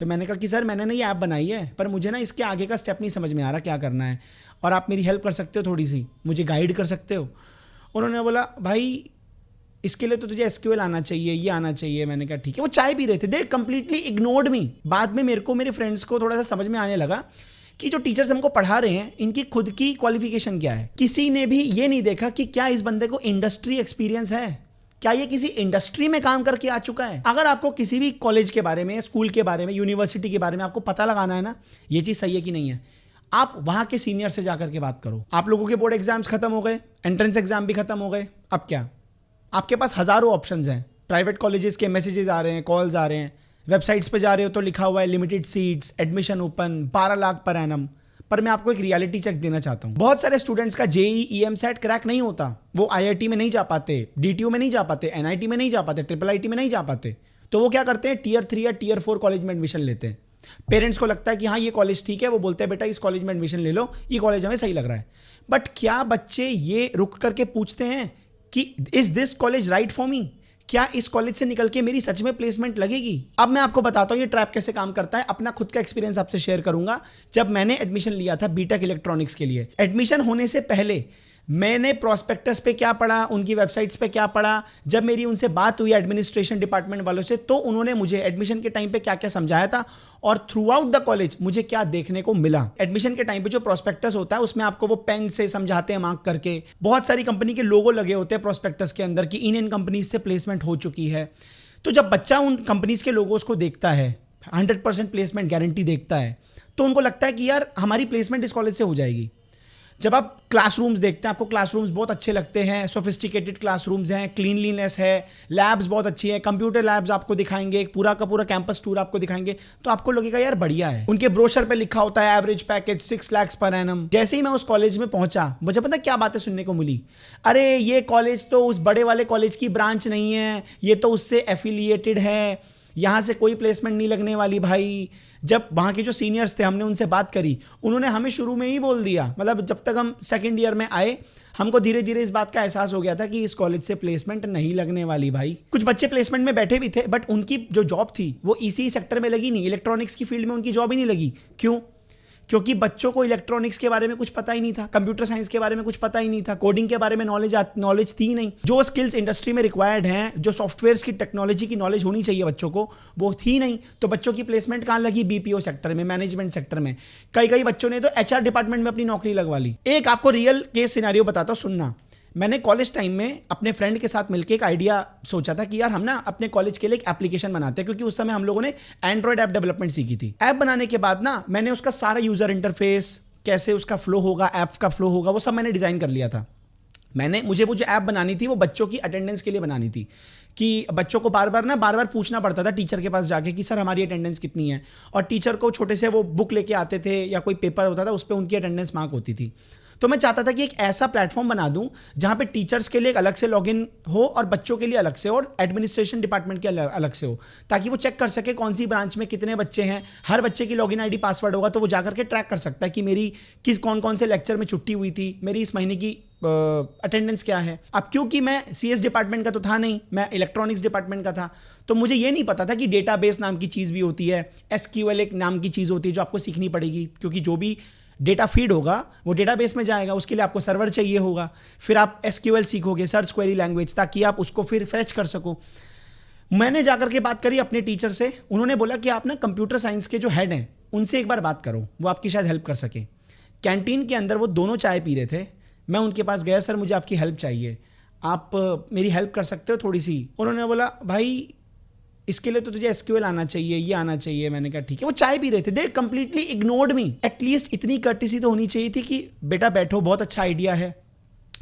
तो मैंने कहा कि सर मैंने ना ये ऐप बनाई है, पर मुझे ना इसके आगे का स्टेप नहीं समझ में आ रहा क्या करना है, और आप मेरी हेल्प कर सकते हो, थोड़ी सी मुझे गाइड कर सकते हो। उन्होंने बोला भाई इसके लिए तो तुझे एसक्यूएल आना चाहिए, ये आना चाहिए। मैंने कहा ठीक है। वो चाय पी रहे थे, दे कंप्लीटली इग्नोर्ड मी। बाद में मेरे को मेरे फ्रेंड्स को थोड़ा सा समझ में आने लगा कि जो टीचर्स हमको पढ़ा रहे हैं इनकी खुद की क्वालिफिकेशन क्या है। किसी ने भी ये नहीं देखा कि क्या इस बंदे को इंडस्ट्री एक्सपीरियंस है, क्या ये किसी इंडस्ट्री में काम करके आ चुका है। अगर आपको किसी भी कॉलेज के बारे में, स्कूल के बारे में, यूनिवर्सिटी के बारे में आपको पता लगाना है ना ये चीज़ सही है कि नहीं है, आप वहाँ के सीनियर से जाकर के बात करो। आप लोगों के बोर्ड एग्जाम्स खत्म हो गए, एंट्रेंस एग्जाम भी खत्म हो गए, अब क्या आपके पास हज़ारों ऑप्शंस हैं। प्राइवेट कॉलेजेस के मैसेजेस आ रहे हैं, कॉल्स आ रहे हैं, वेबसाइट्स पे जा रहे हो तो लिखा हुआ है limited seats, admission open, 12 lakh per annum. पर मैं आपको एक रियलिटी चेक देना चाहता हूँ। बहुत सारे स्टूडेंट्स का जेई ईएम सेट क्रैक नहीं होता, वो आईआईटी में नहीं जा पाते, डीटीयू में नहीं जा पाते, एनआईटी में नहीं जा पाते, ट्रिपल आईटी में नहीं जा पाते। तो वो क्या करते हैं, टियर 3 या टियर 4 कॉलेज में एडमिशन लेते हैं। पेरेंट्स को लगता है कि हाँ ये कॉलेज ठीक है, वो बोलते हैं बेटा इस कॉलेज में एडमिशन ले लो, ये कॉलेज हमें सही लग रहा है। बट क्या बच्चे ये रुक करके पूछते हैं कि is this college right for me, क्या इस कॉलेज से निकल के मेरी सच में प्लेसमेंट लगेगी। अब मैं आपको बताता हूँ ये ट्रैप कैसे काम करता है। अपना खुद का एक्सपीरियंस आपसे शेयर करूंगा। जब मैंने एडमिशन लिया था बीटेक इलेक्ट्रॉनिक्स के लिए, एडमिशन होने से पहले मैंने प्रोस्पेक्टस पे क्या पढ़ा, उनकी वेबसाइट्स पे क्या पढ़ा, जब मेरी उनसे बात हुई एडमिनिस्ट्रेशन डिपार्टमेंट वालों से तो उन्होंने मुझे एडमिशन के टाइम पे क्या क्या समझाया था और थ्रू आउट द कॉलेज मुझे क्या देखने को मिला। एडमिशन के टाइम पे जो प्रोस्पेक्टस होता है उसमें आपको वो पेन से समझाते हैं मार्क करके, बहुत सारी कंपनी के लोगो लगे होते हैं प्रोस्पेक्टस के अंदर कि इन कंपनीज से प्लेसमेंट हो चुकी है। तो जब बच्चा उन कंपनीज के लोगोस को देखता है, 100% प्लेसमेंट गारंटी देखता है, तो उनको लगता है कि यार हमारी प्लेसमेंट इस कॉलेज से हो जाएगी। जब आप क्लासरूम्स देखते हैं, आपको क्लासरूम्स बहुत अच्छे लगते हैं, सोफिस्टिकेटेड क्लासरूम्स हैं, क्लीनलीनेस है, लैब्स बहुत अच्छी है, कंप्यूटर लैब्स आपको दिखाएंगे, एक पूरा का पूरा कैंपस टूर आपको दिखाएंगे, तो आपको लगेगा यार बढ़िया है। उनके ब्रोशर पे लिखा होता है average package 6 lakh per annum. जैसे ही मैं उस कॉलेज में पहुंचा, मुझे पता क्या बातें सुनने को मिली, अरे ये कॉलेज तो उस बड़े वाले कॉलेज की ब्रांच नहीं है, ये तो उससे एफिलिएटेड है, यहाँ से कोई प्लेसमेंट नहीं लगने वाली भाई। जब वहाँ के जो सीनियर्स थे हमने उनसे बात करी, उन्होंने हमें शुरू में ही बोल दिया, मतलब जब तक हम सेकंड ईयर में आए हमको धीरे धीरे इस बात का एहसास हो गया था कि इस कॉलेज से प्लेसमेंट नहीं लगने वाली भाई। कुछ बच्चे प्लेसमेंट में बैठे भी थे बट उनकी जो जॉब थी वो इसी सेक्टर में लगी नहीं, इलेक्ट्रॉनिक्स की फील्ड में उनकी जॉब ही नहीं लगी। क्यों? क्योंकि बच्चों को इलेक्ट्रॉनिक्स के बारे में कुछ पता ही नहीं था, कंप्यूटर साइंस के बारे में कुछ पता ही नहीं था, कोडिंग के बारे में नॉलेज थी नहीं। जो स्किल्स इंडस्ट्री में रिक्वायर्ड हैं, जो सॉफ्टवेयर्स की टेक्नोलॉजी की नॉलेज होनी चाहिए बच्चों को, वो थी नहीं। तो बच्चों की प्लेसमेंट कहाँ लगी? बीपीओ सेक्टर में, मैनेजमेंट सेक्टर में। कई बच्चों ने तो एचआर डिपार्टमेंट में अपनी नौकरी लगवा ली। एक आपको रियल केस सिनेरियो बताता हूँ, सुनना। मैंने कॉलेज टाइम में अपने फ्रेंड के साथ मिलकर एक आइडिया सोचा था कि यार हम ना अपने कॉलेज के लिए एक एप्लीकेशन बनाते हैं, क्योंकि उस समय हम लोगों ने एंड्रॉयड ऐप डेवलपमेंट सीखी थी। ऐप बनाने के बाद ना मैंने उसका सारा यूजर इंटरफेस, कैसे उसका फ्लो होगा, ऐप का फ्लो होगा, वो सब मैंने डिजाइन कर लिया था। मुझे वो जो ऐप बनानी थी वो बच्चों की अटेंडेंस के लिए बनानी थी, कि बच्चों को बार बार पूछना पड़ता था टीचर के पास जाके कि सर हमारी अटेंडेंस कितनी है, और टीचर को छोटे से वो बुक लेके आते थे या कोई पेपर होता था उस पर उनकी अटेंडेंस मार्क होती थी। तो मैं चाहता था कि एक ऐसा प्लेटफॉर्म बना दूं जहां पे टीचर्स के लिए एक अलग से लॉगिन हो और बच्चों के लिए अलग से, और एडमिनिस्ट्रेशन डिपार्टमेंट के अलग से हो, ताकि वो चेक कर सके कौन सी ब्रांच में कितने बच्चे हैं। हर बच्चे की लॉगिन आईडी पासवर्ड होगा तो वो जाकर के ट्रैक कर सकता है कि मेरी कौन से लेक्चर में छुट्टी हुई थी, मेरी इस महीने की अटेंडेंस क्या है। अब क्योंकि मैं सीएस डिपार्टमेंट का तो था नहीं, मैं इलेक्ट्रॉनिक्स डिपार्टमेंट का था, तो मुझे ये नहीं पता था कि डेटाबेस नाम की चीज़ भी होती है, एसक्यूएल एक नाम की चीज़ होती है जो आपको सीखनी पड़ेगी, क्योंकि जो भी डेटा फीड होगा वो डेटाबेस में जाएगा, उसके लिए आपको सर्वर चाहिए होगा। फिर आप एसक्यूएल सीखोगे, सर्च क्वेरी लैंग्वेज, ताकि आप उसको फिर फेच कर सको। मैंने जाकर के बात करी अपने टीचर से, उन्होंने बोला कि आप ना कंप्यूटर साइंस के जो हेड हैं उनसे एक बार बात करो, वो आपकी शायद हेल्प कर सके। कैंटीन के अंदर वो दोनों चाय पी रहे थे, मैं उनके पास गया, सर मुझे आपकी हेल्प चाहिए, आप मेरी हेल्प कर सकते हो थोड़ी सी। उन्होंने बोला भाई इसके लिए तो तुझे एसक्यूएल आना चाहिए, ये आना चाहिए। मैंने कहा ठीक है। वो चाय पी रहे थे, दे कंप्लीटली इग्नोर्ड मी। एटलीस्ट इतनी कर्टेसी तो होनी चाहिए थी कि बेटा बैठो, बहुत अच्छा आइडिया है,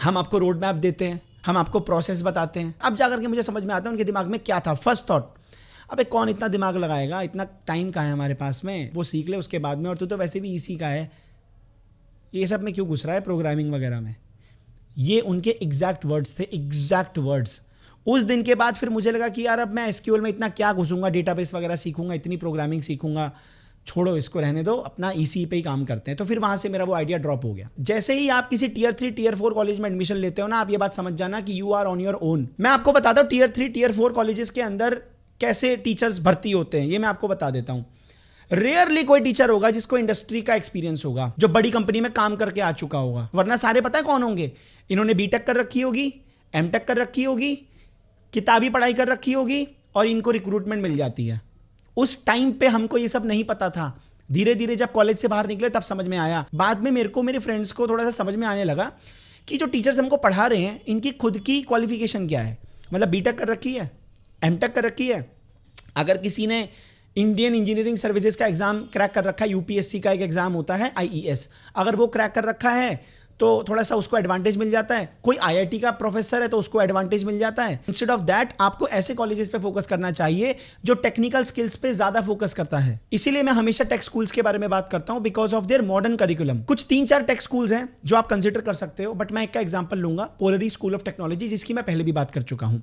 हम आपको रोड मैप देते हैं, हम आपको प्रोसेस बताते हैं। अब जाकर के मुझे समझ में आता है उनके दिमाग में क्या था। फर्स्ट थॉट, अबे कौन इतना दिमाग लगाएगा, इतना टाइम कहाँ है हमारे पास में, वो सीख ले उसके बाद में, और तू तो वैसे भी इसी का है, ये सब में क्यों घुस रहा है प्रोग्रामिंग वगैरह में। ये उनके एग्जैक्ट वर्ड्स थे, एग्जैक्ट वर्ड्स। उस दिन के बाद फिर मुझे लगा कि यार अब मैं एसक्यूएल में इतना क्या घुसूंगा, डेटाबेस वगैरह सीखूंगा, इतनी प्रोग्रामिंग सीखूंगा, छोड़ो इसको, रहने दो, अपना ईसी पे ही काम करते हैं। तो फिर वहां से मेरा वो आइडिया ड्रॉप हो गया। जैसे ही आप किसी टियर 3 टियर 4 कॉलेज में एडमिशन लेते हो ना, आप ये बात समझ जाना कि you are on your own. मैं आपको बताता हूँ टियर 3 टियर 4 कॉलेजेस के अंदर कैसे टीचर्स भर्ती होते हैं, ये मैं आपको बता देता हूँ। रेयरली कोई टीचर होगा जिसको इंडस्ट्री का एक्सपीरियंस होगा, जो बड़ी कंपनी में काम करके आ चुका होगा, वरना सारे पता है कौन होंगे? इन्होंने बीटेक कर रखी होगी, एमटेक कर रखी होगी, किताबी पढ़ाई कर रखी होगी और इनको रिक्रूटमेंट मिल जाती है। उस टाइम पे हमको ये सब नहीं पता था, धीरे धीरे जब कॉलेज से बाहर निकले तब समझ में आया। बाद में मेरे को मेरे फ्रेंड्स को थोड़ा सा समझ में आने लगा कि जो टीचर्स हमको पढ़ा रहे हैं इनकी खुद की क्वालिफिकेशन क्या है। मतलब बीटेक कर रखी है, एमटेक कर रखी है, अगर किसी ने इंडियन इंजीनियरिंग सर्विसेज का एग्जाम क्रैक कर रखा है, यूपीएससी का एक एग्जाम होता है आईईएस, अगर वो क्रैक कर रखा है तो थोड़ा सा उसको एडवांटेज मिल जाता है। कोई आईआईटी का प्रोफेसर है तो उसको एडवांटेज मिल जाता है। इंस्टेड ऑफ दैट आपको ऐसे कॉलेजेस पे फोकस करना चाहिए जो टेक्निकल स्किल्स पे ज्यादा फोकस करता है। इसीलिए मैं हमेशा टेक स्कूल्स के बारे में बात करता हूं, because of their modern curriculum. कुछ 3-4 टेक स्कूल्स हैं जो आप कंसिडर कर सकते हो, बट मैं एक का एग्जाम्पल लूंगा, पोलरी स्कूल ऑफ टेक्नोलॉजी, जिसकी मैं पहले भी बात कर चुका हूं,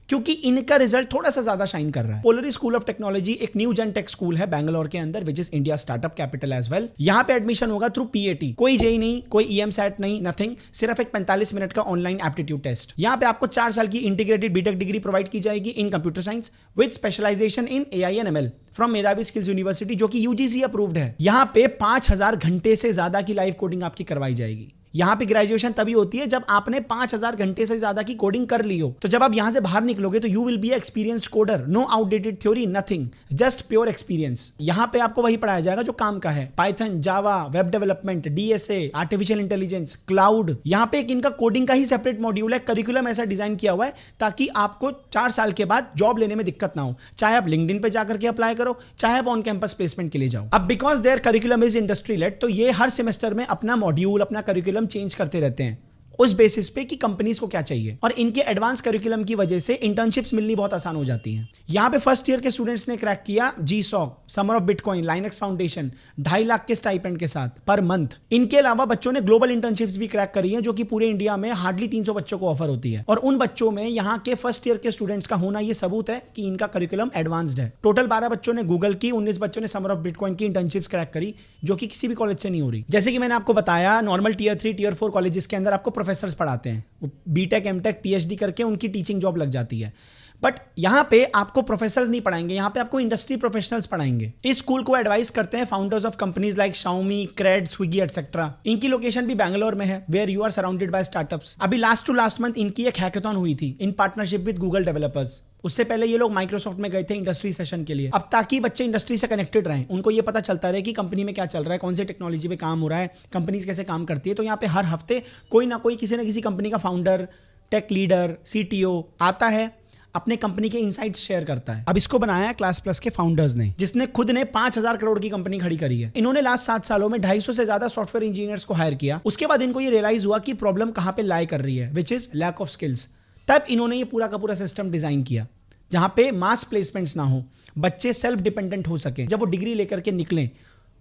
क्योंकि इनका रिजल्ट थोड़ा सा ज्यादा शाइन कर रहा है। पोलरी स्कूल ऑफ टेक्नोलॉजी एक न्यू जेन टेक स्कूल है बैंगलोर के अंदर, which is India startup capital as well. यहां पे एडमिशन होगा थ्रू पीएटी, कोई जेई नहीं, कोई ईएम सैट नहीं, नथिंग, सिर्फ एक 45 मिनट का ऑनलाइन एप्टीट्यूड टेस्ट। यहां पे आपको 4 साल की इंटीग्रेटेड बीटेक डिग्री प्रोवाइड की जाएगी in computer science with specialization in AI and ML from Medhavi skills university, जो कि यूजीसी अप्रूव्ड है। यहां पे 5000 घंटे से ज्यादा की लाइव कोडिंग आपकी करवाई जाएगी। यहां पे ग्रेजुएशन तभी होती है जब आपने 5000 घंटे से ज्यादा की कोडिंग कर ली हो। तो जब आप यहां से बाहर निकलोगे तो you will be experienced coder, no outdated theory, nothing, just pure experience. यहां पे आपको वही पढ़ाया जाएगा जो काम का है, Python, Java, web development, DSA, artificial intelligence, cloud. यहां पे एक इनका कोडिंग का ही सेपरेट मॉड्यूल है। करिकुलम ऐसा डिजाइन किया हुआ है ताकि आपको 4 साल के बाद जॉब लेने में दिक्कत ना हो, चाहे आप लिंक्डइन पे जाकर के अप्लाई करो, चाहे आप ऑन कैंपस प्लेसमेंट के लिए जाओ। अब because their curriculum is industry led, तो ये हर सेमेस्टर में अपना मॉड्यूल, अपना करिकुलम चेंज करते रहते हैं उस बेसिस पे कि कंपनीज को क्या चाहिए। और इनके एडवांस करिकुलम की वजह से इंटर्नशिप्स मिलनी बहुत आसान हो जाती हैं। यहां पे फर्स्ट ईयर के स्टूडेंट्स ने क्रैक किया GSoC, summer of bitcoin, Linux foundation, 2.5 lakh के स्टाइपेंड के साथ पर मंथ। इनके अलावा बच्चों ने ग्लोबल इंटर्नशिप्स भी क्रैक करी हैं, जो कि पूरे इंडिया में हार्डली 300 बच्चों को ऑफर होती है। और उन बच्चों में यहाँ के फर्स्ट ईयर के स्टूडेंट्स का होना ये सबूत है कि इनका करिकुलम एडवांस्ड है। टोटल 12 बच्चों ने गूगल की, 19 बच्चों ने समर ऑफ बिटकॉइन की इंटर्नशिप्स क्रैक करी, जो कि किसी भी कॉलेज से नहीं हो रही। जैसे कि मैंने आपको बताया, नॉर्मल टीयर 3, टीयर 4 कॉलेजेस के अंदर आपको प्रोफेसर्स पढ़ाते हैं, बीटेक, एमटेक, पीएचडी करके उनकी टीचिंग जॉब लग जाती है। बट यहां पे आपको प्रोफेसर्स नहीं पढ़ाएंगे, यहां पे आपको इंडस्ट्री प्रोफेशनल्स पढ़ाएंगे। इस स्कूल को एडवाइस करते हैं founders of companies like Xiaomi, Cred, Swiggy etcetera. इनकी लोकेशन भी बैंगलोर में है, where you are surrounded by startups. अभी लास्ट टू लास्ट मंथ इनकी एक हैकाथॉन हुई थी in partnership with Google developers. उससे पहले ये लोग माइक्रोसॉफ्ट में गए थे इंडस्ट्री सेशन के लिए। अब ताकि बच्चे इंडस्ट्री से कनेक्टेड रहें, उनको ये पता चलता रहे कि कंपनी में क्या चल रहा है, कौन से टेक्नोलॉजी पे काम हो रहा है, कंपनीज कैसे काम करती है। तो यहाँ पे हर हफ्ते कोई ना कोई किसी ना किसी कंपनी का फाउंडर, टेक लीडर, सीटीओ आता है, अपने कंपनी के इनसाइट्स शेयर करता है। अब इसको बनाया है क्लास प्लस के फाउंडर्स ने, जिसने खुद ने 5000 करोड़ की कंपनी खड़ी करी है। इन्होंने लास्ट 7 सालों में 250 से ज्यादा सॉफ्टवेयर इंजीनियर्स को हायर किया। उसके बाद इनको ये रियलाइज हुआ कि प्रॉब्लम कहां पे लाई कर रही है, which is lack of skills. तब इन्होंने ये पूरा का पूरा सिस्टम डिजाइन किया जहां पे मास प्लेसमेंट्स ना हो, बच्चे सेल्फ डिपेंडेंट हो सके। जब वो डिग्री लेकर के निकलें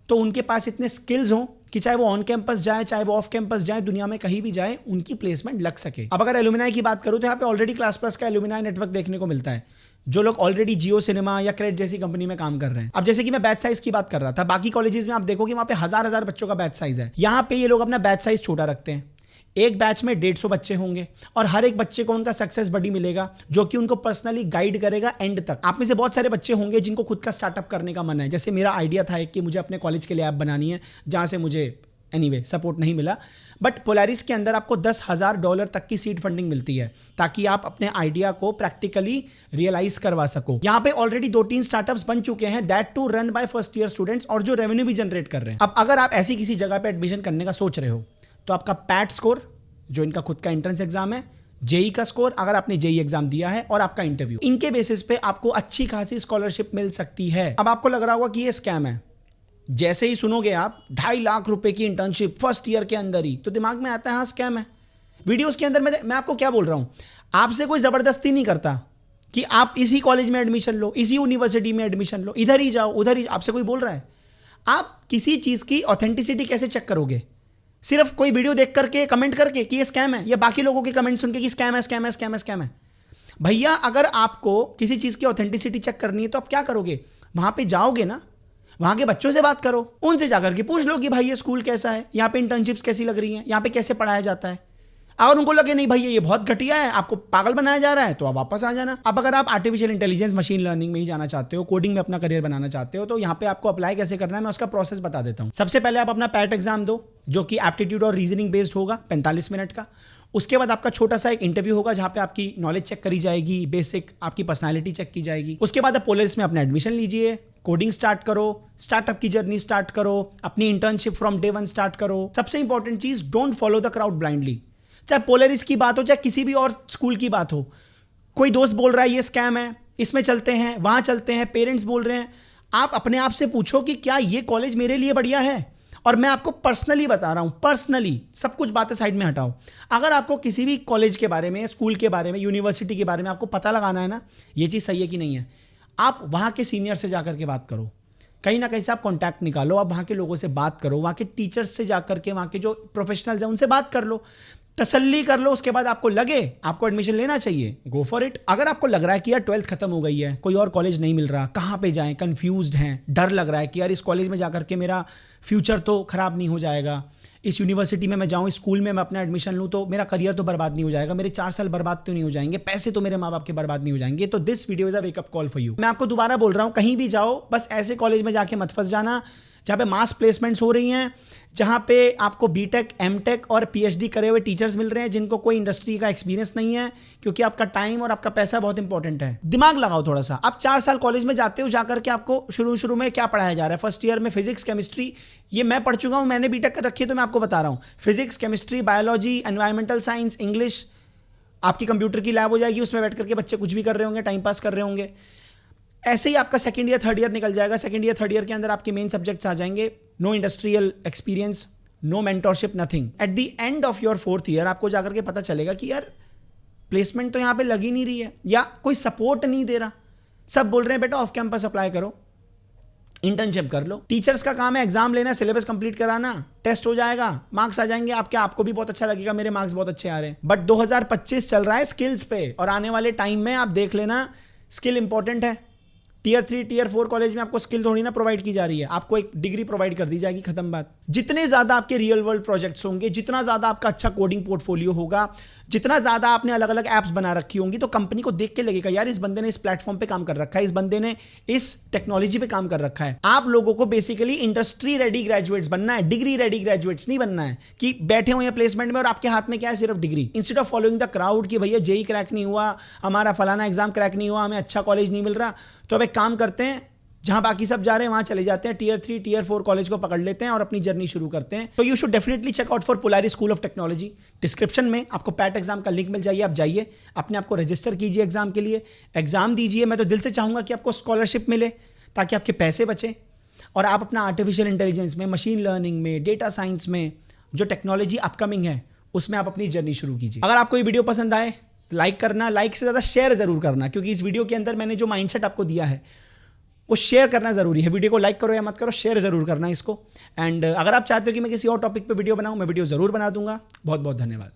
तो उनके पास इतने स्किल्स हों कि चाहे वो ऑन कैंपस जाए, चाहे वो ऑफ कैंपस जाए, दुनिया में कहीं भी जाए, उनकी प्लेसमेंट लग सके। अब अगर एलुमिनाई की बात करूं तो यहाँ पे ऑलरेडी क्लास प्लस का एलुमिनाई नेटवर्क देखने को मिलता है, जो लोग ऑलरेडी जियो सिनेमा या क्रेड जैसी कंपनी में काम कर रहे हैं। अब जैसे कि मैं बैच साइज की बात कर रहा था, बाकी कॉलेजेस में आप देखोगे वहां पे हजार बच्चों का बैच साइज है। यहाँ पे ये लोग अपना बैच साइज छोटा रखते हैं। एक बैच में 150 बच्चे होंगे और हर एक बच्चे को उनका सक्सेस बडी मिलेगा, जो कि उनको पर्सनली गाइड करेगा एंड तक। आप में से बहुत सारे बच्चे होंगे जिनको खुद का स्टार्टअप करने का मन है। जैसे मेरा आइडिया था कि मुझे अपने कॉलेज के लिए ऐप बनानी है, जहां से मुझे एनीवे सपोर्ट नहीं मिला, बट पोलारिस के अंदर आपको $10,000 तक की सीड फंडिंग मिलती है ताकि आप अपने आइडिया को प्रैक्टिकली रियलाइज करवा सको। यहाँ पे ऑलरेडी 2-3 स्टार्टअप्स बन चुके हैं, that too run by first year students, और जो रेवेन्यू भी जनरेट कर रहे हैं। अब अगर आप ऐसी किसी जगह पे एडमिशन करने का सोच रहे हो तो आपका पैट स्कोर, जो इनका खुद का एंट्रेंस एग्जाम है, जेई का स्कोर अगर आपने जेई एग्जाम दिया है, और आपका इंटरव्यू, इनके बेसिस पे आपको अच्छी खासी स्कॉलरशिप मिल सकती है। अब आपको लग रहा होगा कि ये स्कैम है। जैसे ही सुनोगे आप 2.5 लाख रुपए की इंटर्नशिप फर्स्ट ईयर के अंदर ही, तो दिमाग में आता है हाँ स्कैम है। वीडियोस के अंदर मैं आपको क्या बोल रहा हूं, आपसे कोई जबरदस्ती नहीं करता कि आप इसी कॉलेज में एडमिशन लो, इसी यूनिवर्सिटी में एडमिशन लो, इधर ही जाओ, उधर ही। आपसे कोई बोल रहा है। आप किसी चीज की ऑथेंटिसिटी कैसे चेक करोगे? सिर्फ कोई वीडियो देख करके, कमेंट करके कि ये स्कैम है, या बाकी लोगों के कमेंट सुन के कि स्कैम है, स्कैम है, स्कैम है, स्कैम है। भैया अगर आपको किसी चीज की ऑथेंटिसिटी चेक करनी है तो आप क्या करोगे? वहां पे जाओगे ना, वहां के बच्चों से बात करो, उनसे जाकर के पूछ लो कि भाई ये स्कूल कैसा है, यहाँ पे इंटर्नशिप्स कैसी लग रही हैं, यहाँ पे कैसे पढ़ाया जाता है। अगर उनको लगे नहीं भाई ये बहुत घटिया है, आपको पागल बनाया जा रहा है, तो आप वापस आ जाना। अब अगर आप आर्टिफिशियल इंटेलिजेंस मशीन लर्निंग में ही जाना चाहते हो, कोडिंग में अपना करियर बनाना चाहते हो, तो यहाँ पे आपको अप्लाई कैसे करना है मैं उसका प्रोसेस बता देता हूँ। सबसे पहले आप अपना पैट एग्जाम दो, जो कि एप्टीट्यूड और रीजनिंग बेस्ड होगा 45 मिनट का। उसके बाद आपका छोटा सा एक इंटरव्यू होगा जहाँ पे आपकी नॉलेज चेक करी जाएगी, बेसिक आपकी पर्सनालिटी चेक की जाएगी। उसके बाद आप पोलरिस में अपना एडमिशन लीजिए, कोडिंग स्टार्ट करो, स्टार्टअप की जर्नी स्टार्ट करो, अपनी इंटर्नशिप फ्रॉम डे 1 स्टार्ट करो। सबसे इंपॉर्टेंट चीज, don't follow the crowd blindly. चाहे पोलरिस की बात हो, चाहे किसी भी और स्कूल की बात हो, कोई दोस्त बोल रहा है ये स्कैम है, इसमें चलते हैं, वहां चलते हैं, पेरेंट्स बोल रहे हैं, आप अपने आप से पूछो कि क्या ये कॉलेज मेरे लिए बढ़िया है। और मैं आपको पर्सनली बता रहा हूं, पर्सनली, सब कुछ बातें साइड में हटाओ। अगर आपको किसी भी कॉलेज के बारे में, स्कूल के बारे में, यूनिवर्सिटी के बारे में आपको पता लगाना है ना, ये चीज़ सही है कि नहीं है, आप वहाँ के सीनियर से जाकर के बात करो, कहीं ना कहीं से आप कॉन्टैक्ट निकालो, आप वहाँ के लोगों से बात करो, वहाँ के टीचर्स से जाकर के, वहाँ के जो प्रोफेशनल्स हैं उनसे बात कर लो, तसल्ली कर लो। उसके बाद आपको लगे आपको एडमिशन लेना चाहिए, गो फॉर इट। अगर आपको लग रहा है कि यार 12th खत्म हो गई है, कोई और कॉलेज नहीं मिल रहा, कहाँ पे जाएं, कंफ्यूज्ड हैं, डर लग रहा है कि यार इस कॉलेज में जाकर के मेरा फ्यूचर तो खराब नहीं हो जाएगा, इस यूनिवर्सिटी में मैं जाऊँ, इस स्कूल में मैं अपना एडमिशन लूँ तो मेरा करियर तो बर्बाद नहीं हो जाएगा, मेरे 4 साल बर्बाद तो नहीं हो जाएंगे, पैसे तो मेरे माँ बाप के बर्बाद नहीं हो जाएंगे, तो this video is a wake up call for you. मैं आपको दोबारा बोल रहा हूँ, कहीं भी जाओ बस ऐसे कॉलेज में जाके मत फंस जाना जहाँ पे मास प्लेसमेंट्स हो रही हैं, जहाँ पे आपको बीटेक, एमटेक और पीएचडी करे हुए टीचर्स मिल रहे हैं जिनको कोई इंडस्ट्री का एक्सपीरियंस नहीं है, क्योंकि आपका टाइम और आपका पैसा बहुत इंपॉर्टेंट है। दिमाग लगाओ थोड़ा सा। आप 4 साल कॉलेज में जाते हो, जाकर के आपको शुरू में क्या पढ़ाया जा रहा है? फर्स्ट ईयर में फिजिक्स, केमिस्ट्री, ये मैं पढ़ चुका हूँ, मैंने बीटेक कर रखी है तो मैं आपको बता रहा हूँ। Physics, chemistry, biology, environmental science, English, आपकी कंप्यूटर की लैब हो जाएगी, उसमें बैठ करके बच्चे कुछ भी कर रहे होंगे, टाइम पास कर रहे होंगे। ऐसे ही आपका सेकंड ईयर, थर्ड ईयर निकल जाएगा। सेकंड ईयर, थर्ड ईयर के अंदर आपके मेन सब्जेक्ट्स आ जाएंगे, no industrial experience, no mentorship, nothing. At the end of your 4th year आपको जाकर के पता चलेगा कि यार प्लेसमेंट तो यहाँ पे लगी नहीं रही है, या कोई सपोर्ट नहीं दे रहा। सब बोल रहे हैं बेटा ऑफ कैंपस अप्लाई करो, इंटर्नशिप कर लो। टीचर्स का काम है एग्जाम लेना, सिलेबस कंप्लीट कराना, टेस्ट हो जाएगा, मार्क्स आ जाएंगे आपके, आपको भी बहुत अच्छा लगेगा मेरे मार्क्स बहुत अच्छे आ रहे हैं। बट 2025 चल रहा है स्किल्स पे, और आने वाले टाइम में आप देख लेना स्किल इंपॉर्टेंट है। टियर 3, टियर 4 कॉलेज में आपको स्किल थोड़ी ना प्रोवाइड की जा रही है, आपको एक डिग्री प्रोवाइड कर दी जाएगी, खत्म बात। जितने ज्यादा आपके रियल वर्ल्ड प्रोजेक्ट्स होंगे, जितना ज्यादा आपका अच्छा कोडिंग पोर्टफोलियो होगा, जितना ज्यादा आपने अलग अलग एप्स बना रखी होंगी, तो कंपनी को देख के लगेगा यार इस बंदे ने इस प्लेटफॉर्म पे काम कर रखा है, इस बंदे ने इस टेक्नोलॉजी पे काम कर रखा है। आप लोगों को बेसिकली इंडस्ट्री रेडी ग्रेजुएट्स बनना है, डिग्री रेडी ग्रेजुएट्स नहीं बनना है कि बैठे हुए हैं प्लेसमेंट में और आपके हाथ में क्या है, सिर्फ degree. Instead of following the crowd कि भैया जेई क्रैक नहीं हुआ, हमारा फलाना एग्जाम क्रैक नहीं हुआ, हमें अच्छा कॉलेज नहीं मिल रहा, तो अब एक काम करते हैं, जहां बाकी सब जा रहे हैं वहां चले जाते हैं, टियर 3, टियर 4 कॉलेज को पकड़ लेते हैं और अपनी जर्नी शुरू करते हैं। तो you should definitely check out for Polaris school of technology. Description में आपको पैट एग्जाम का लिंक मिल जाइए, आप जाइए, अपने आप को रजिस्टर कीजिए एग्जाम के लिए, एग्जाम दीजिए। मैं तो दिल से चाहूंगा कि आपको स्कॉलरशिप मिले ताकि आपके पैसे बचे और आप अपना आर्टिफिशियल इंटेलिजेंस में, मशीन लर्निंग में, डेटा साइंस में, जो टेक्नोलॉजी अपकमिंग है उसमें आप अपनी जर्नी शुरू कीजिए। अगर आपको ये वीडियो पसंद आए, लाइक करना, लाइक से ज़्यादा शेयर ज़रूर करना, क्योंकि इस वीडियो के अंदर मैंने जो माइंडसेट आपको दिया है वो शेयर करना ज़रूरी है। वीडियो को लाइक करो या मत करो, शेयर ज़रूर करना इसको। एंड अगर आप चाहते हो कि मैं किसी और टॉपिक पे वीडियो बनाऊं, मैं वीडियो ज़रूर बना दूंगा। बहुत बहुत धन्यवाद।